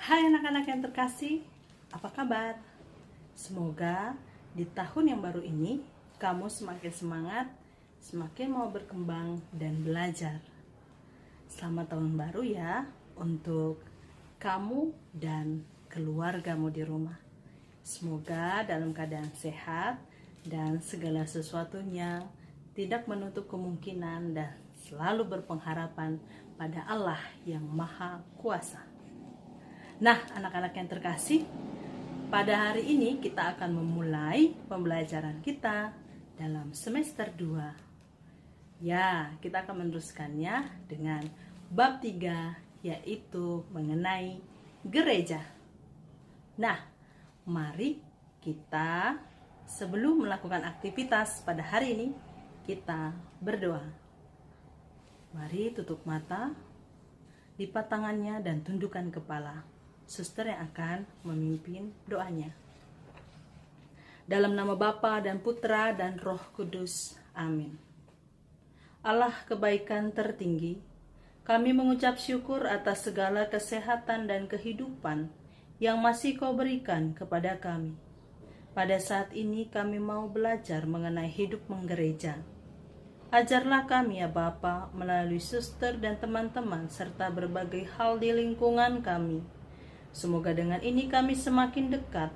Hai anak-anak yang terkasih, apa kabar? Semoga di tahun yang baru ini kamu semakin semangat, semakin mau berkembang dan belajar. Selamat tahun baru ya untuk kamu dan keluargamu di rumah. Semoga dalam keadaan sehat dan segala sesuatunya tidak menutup kemungkinan dan selalu berpengharapan pada Allah yang Maha Kuasa. Nah, anak-anak yang terkasih, pada hari ini kita akan memulai pembelajaran kita dalam semester 2. Ya, kita akan meneruskannya dengan bab 3, yaitu mengenai gereja. Nah, mari kita sebelum melakukan aktivitas pada hari ini, kita berdoa. Mari tutup mata, lipat tangannya dan tundukkan kepala. Suster yang akan memimpin doanya. Dalam nama Bapa dan Putra dan Roh Kudus. Amin. Allah kebaikan tertinggi, kami mengucap syukur atas segala kesehatan dan kehidupan yang masih Kau berikan kepada kami. Pada saat ini kami mau belajar mengenai hidup menggereja. Ajarlah kami ya Bapa melalui suster dan teman-teman serta berbagai hal di lingkungan kami. Semoga dengan ini kami semakin dekat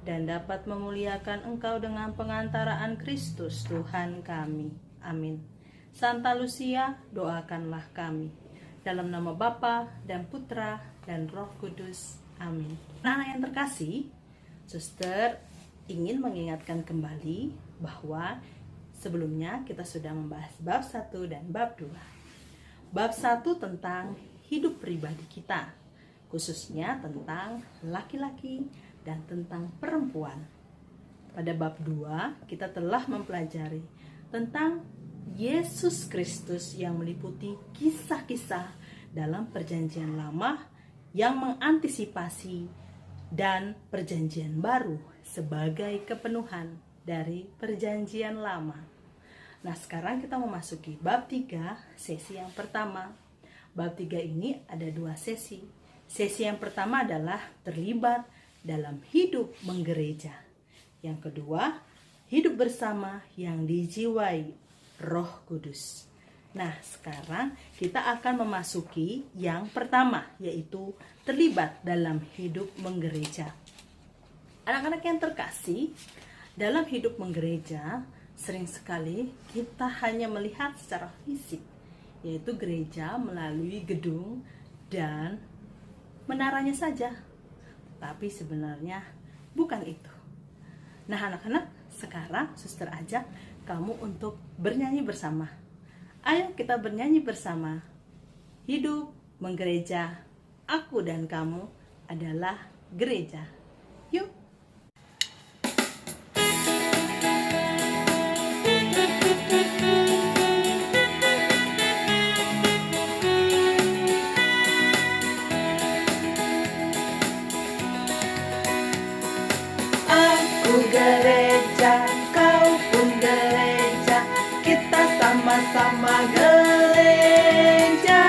dan dapat memuliakan Engkau dengan pengantaraan Kristus Tuhan kami. Amin. Santa Lucia, doakanlah kami. Dalam nama Bapa dan Putra dan Roh Kudus. Amin. Nah, yang terkasih, Suster ingin mengingatkan kembali bahwa sebelumnya kita sudah membahas bab 1 dan bab 2. Bab 1 tentang hidup pribadi kita, khususnya tentang laki-laki dan tentang perempuan. Pada bab 2, kita telah mempelajari tentang Yesus Kristus yang meliputi kisah-kisah dalam Perjanjian Lama yang mengantisipasi dan Perjanjian Baru sebagai kepenuhan dari Perjanjian Lama. Nah, sekarang kita memasuki bab 3, sesi yang pertama. Bab 3 ini ada 2 sesi. Sesi yang pertama adalah terlibat dalam hidup menggereja. Yang kedua, hidup bersama yang dijiwai Roh Kudus. Nah, sekarang kita akan memasuki yang pertama, yaitu terlibat dalam hidup menggereja. Anak-anak yang terkasih, dalam hidup menggereja, sering sekali kita hanya melihat secara fisik, yaitu gereja melalui gedung dan menaranya saja. Tapi sebenarnya bukan itu. Nah, anak-anak, sekarang suster ajak kamu untuk bernyanyi bersama. Ayo kita bernyanyi bersama. Hidup menggereja, aku dan kamu adalah gereja. Yuk. Gereja, kau pun gereja, kita sama-sama gereja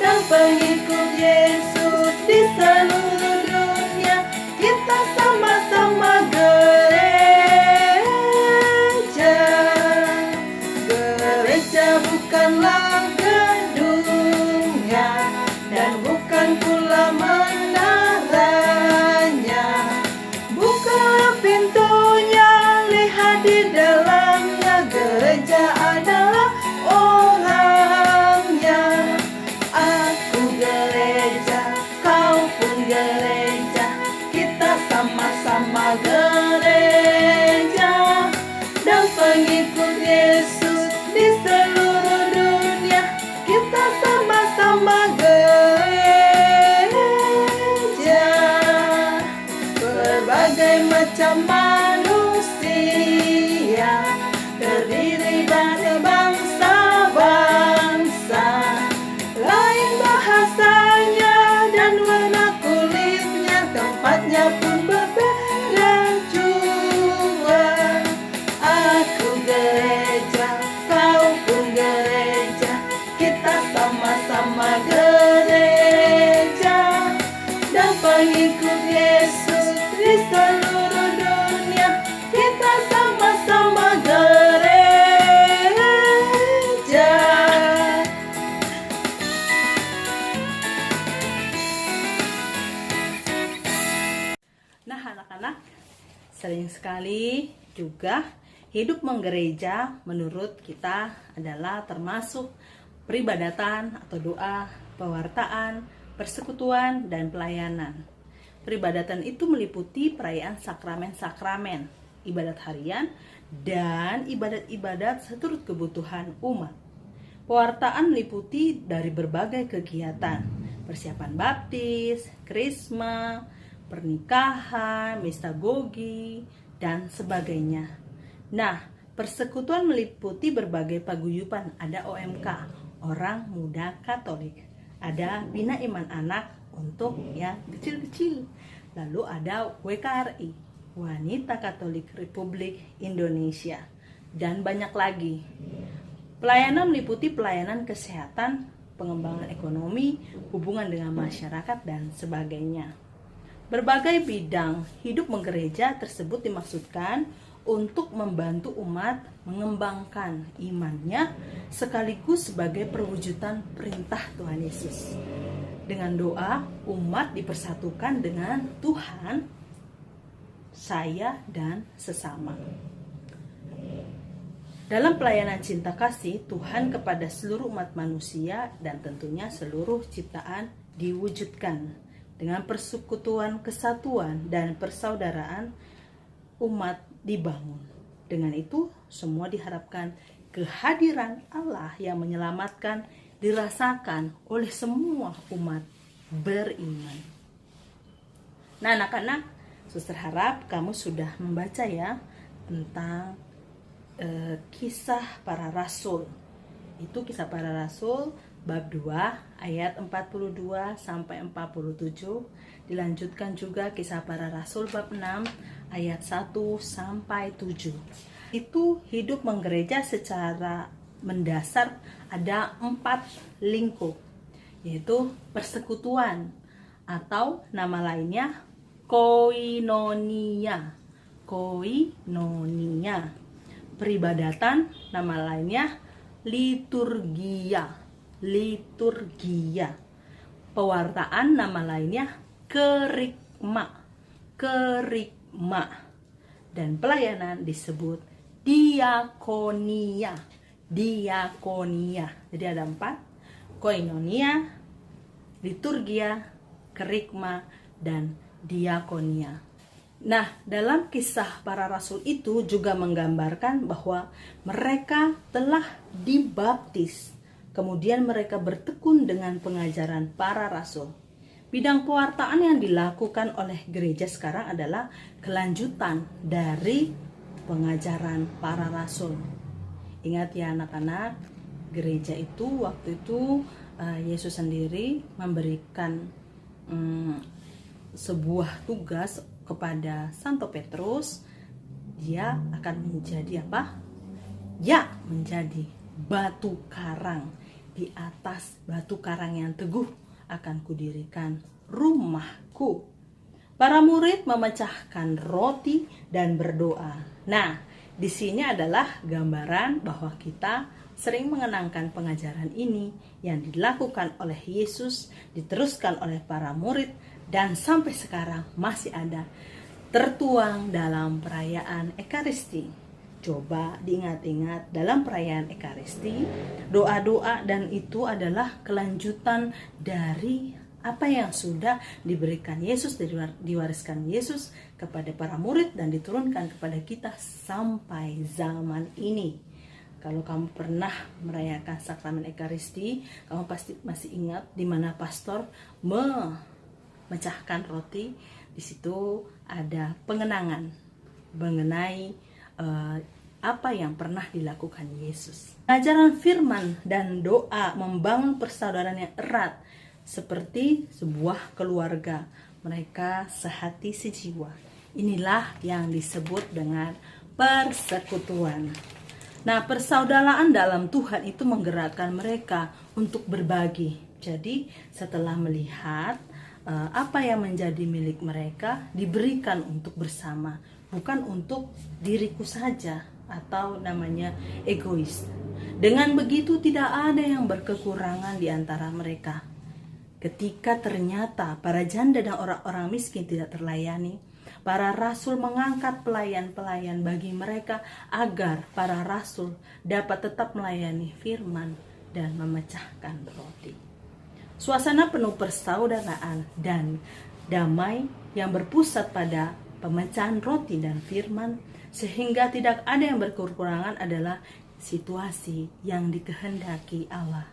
dan pengikut Yesus di seluruh dunia, kita sama-sama gereja. Gereja bukanlah gedungnya dan bukan pula menaranya. Buka pintunya, lihat di dalamnya. Gereja adalah orang Anak, sering sekali juga hidup menggereja menurut kita adalah termasuk peribadatan atau doa, pewartaan, persekutuan, dan pelayanan. Peribadatan itu meliputi perayaan sakramen-sakramen, ibadat harian, dan ibadat-ibadat seturut kebutuhan umat. Pewartaan meliputi dari berbagai kegiatan, persiapan baptis, krisma, pernikahan, mistagogi, dan sebagainya. Nah, persekutuan meliputi berbagai paguyuban. Ada OMK, Orang Muda Katolik. Ada Bina Iman Anak untuk yang kecil-kecil. Lalu ada WKRI, Wanita Katolik Republik Indonesia. Dan banyak lagi. Pelayanan meliputi pelayanan kesehatan, pengembangan ekonomi, hubungan dengan masyarakat, dan sebagainya. Berbagai bidang hidup menggereja tersebut dimaksudkan untuk membantu umat mengembangkan imannya sekaligus sebagai perwujudan perintah Tuhan Yesus. Dengan doa, umat dipersatukan dengan Tuhan, saya, dan sesama. Dalam pelayanan cinta kasih Tuhan kepada seluruh umat manusia dan tentunya seluruh ciptaan diwujudkan dengan persekutuan, kesatuan, dan persaudaraan umat dibangun. Dengan itu semua diharapkan kehadiran Allah yang menyelamatkan dirasakan oleh semua umat beriman. Nah, anak-anak, suster harap kamu sudah membaca ya tentang kisah para rasul. Itu kisah para rasul bab 2 ayat 42 sampai 47. Dilanjutkan juga kisah para rasul bab 6 ayat 1 sampai 7. Itu hidup menggereja secara mendasar ada 4 lingkup, yaitu persekutuan atau nama lainnya koinonia. Koinonia. Peribadatan nama lainnya liturgia. Liturgia. Pewartaan nama lainnya kerikma. Kerikma. Dan pelayanan disebut diakonia. Diakonia. Jadi ada 4: koinonia, liturgia, kerikma, dan diakonia. Nah, dalam kisah para rasul itu juga menggambarkan bahwa mereka telah dibaptis. Kemudian mereka bertekun dengan pengajaran para rasul. Bidang pewartaan yang dilakukan oleh gereja sekarang adalah kelanjutan dari pengajaran para rasul. Ingat ya anak-anak, gereja itu waktu itu Yesus sendiri memberikan sebuah tugas kepada Santo Petrus. Dia akan menjadi apa? Ya, menjadi batu karang. Di atas batu karang yang teguh akan kudirikan rumahku. Para murid memecahkan roti dan berdoa. Nah, di sini adalah gambaran bahwa kita sering mengenangkan pengajaran ini yang dilakukan oleh Yesus, diteruskan oleh para murid, dan sampai sekarang masih ada tertuang dalam perayaan Ekaristi. Coba diingat-ingat dalam perayaan Ekaristi, doa-doa dan itu adalah kelanjutan dari apa yang sudah diberikan Yesus, diwariskan Yesus kepada para murid dan diturunkan kepada kita sampai zaman ini. Kalau kamu pernah merayakan sakramen Ekaristi, kamu pasti masih ingat di mana pastor memecahkan roti. Di situ ada pengenangan mengenai apa yang pernah dilakukan Yesus. Ajaran firman dan doa membangun persaudaraan yang erat seperti sebuah keluarga. Mereka sehati sejiwa. Inilah yang disebut dengan persekutuan. Nah, persaudaraan dalam Tuhan itu menggerakkan mereka untuk berbagi. Jadi, setelah melihat apa yang menjadi milik mereka diberikan untuk bersama, bukan untuk diriku saja atau namanya egois. Dengan begitu tidak ada yang berkekurangan di antara mereka. Ketika ternyata para janda dan orang-orang miskin tidak terlayani, Para rasul mengangkat pelayan-pelayan bagi mereka agar para rasul dapat tetap melayani firman dan memecahkan roti. Suasana penuh persaudaraan dan damai yang berpusat pada pemecahan roti dan firman, sehingga tidak ada yang berkekurangan, adalah situasi yang dikehendaki Allah.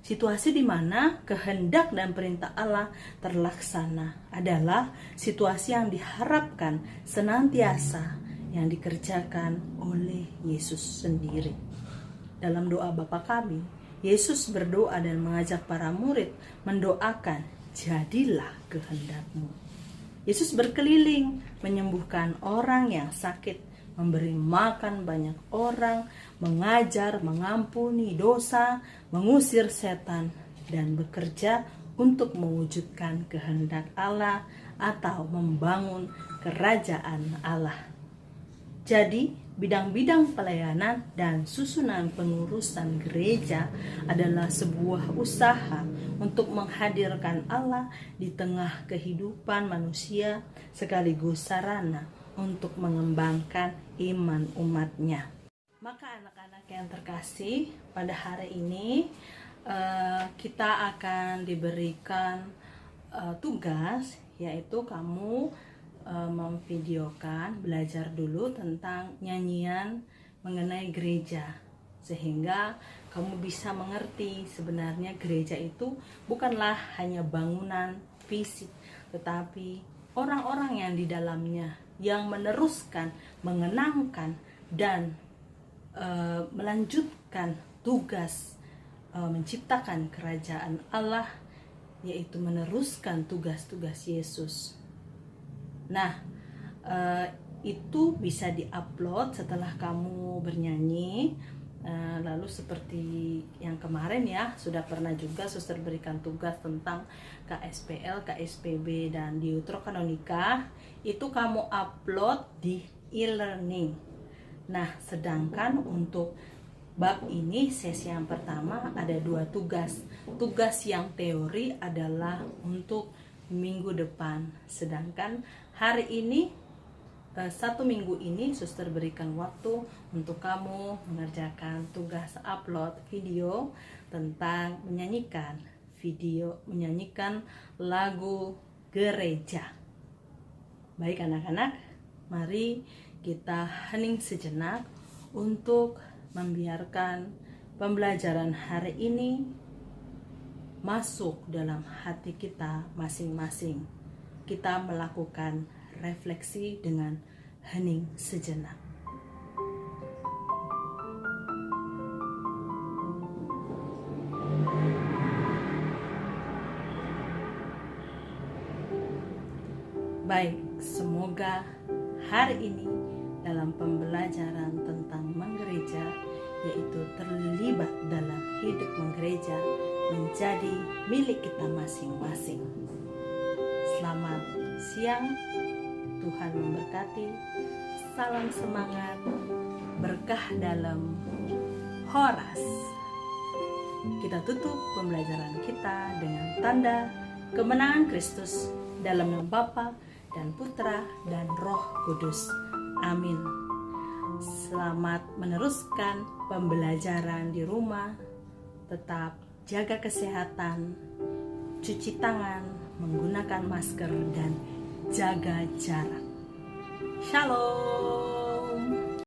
Situasi di mana kehendak dan perintah Allah terlaksana adalah situasi yang diharapkan senantiasa yang dikerjakan oleh Yesus sendiri. Dalam doa Bapa kami, Yesus berdoa dan mengajak para murid mendoakan, jadilah kehendak-Mu. Yesus berkeliling menyembuhkan orang yang sakit, memberi makan banyak orang, mengajar, mengampuni dosa, mengusir setan, dan bekerja untuk mewujudkan kehendak Allah atau membangun kerajaan Allah. Jadi, bidang-bidang pelayanan dan susunan pengurusan gereja adalah sebuah usaha untuk menghadirkan Allah di tengah kehidupan manusia, sekaligus sarana untuk mengembangkan iman umatnya. Maka anak-anak yang terkasih, pada hari ini kita akan diberikan tugas, yaitu kamu memvideokan, belajar dulu tentang nyanyian mengenai gereja, sehingga kamu bisa mengerti sebenarnya gereja itu bukanlah hanya bangunan fisik, tetapi orang-orang yang di dalamnya yang meneruskan, mengenangkan, dan melanjutkan tugas menciptakan kerajaan Allah, yaitu meneruskan tugas-tugas Yesus. Nah, itu bisa diupload setelah kamu bernyanyi. Lalu seperti yang kemarin ya, sudah pernah juga suster berikan tugas tentang KSPL, KSPB, dan Deuterokanonika. Itu kamu upload di e-learning. Nah, sedangkan untuk bab ini, sesi yang pertama ada 2 tugas. Tugas yang teori adalah untuk minggu depan, sedangkan hari ini, 1 minggu ini, suster berikan waktu untuk kamu mengerjakan tugas upload video tentang menyanyikan lagu gereja. Baik anak-anak, mari kita hening sejenak untuk membiarkan pembelajaran hari ini masuk dalam hati kita masing-masing. Kita melakukan refleksi dengan hening sejenak. Baik, semoga hari ini dalam pembelajaran tentang menggereja, yaitu terlibat dalam hidup menggereja, menjadi milik kita masing-masing. Selamat siang, Tuhan memberkati. Salam semangat, berkah dalam Horas. Kita tutup pembelajaran kita dengan tanda kemenangan Kristus dalam nama Bapa dan Putra dan Roh Kudus. Amin. Selamat meneruskan pembelajaran di rumah. Tetap jaga kesehatan, cuci tangan, menggunakan masker, dan jaga jarak. Shalom.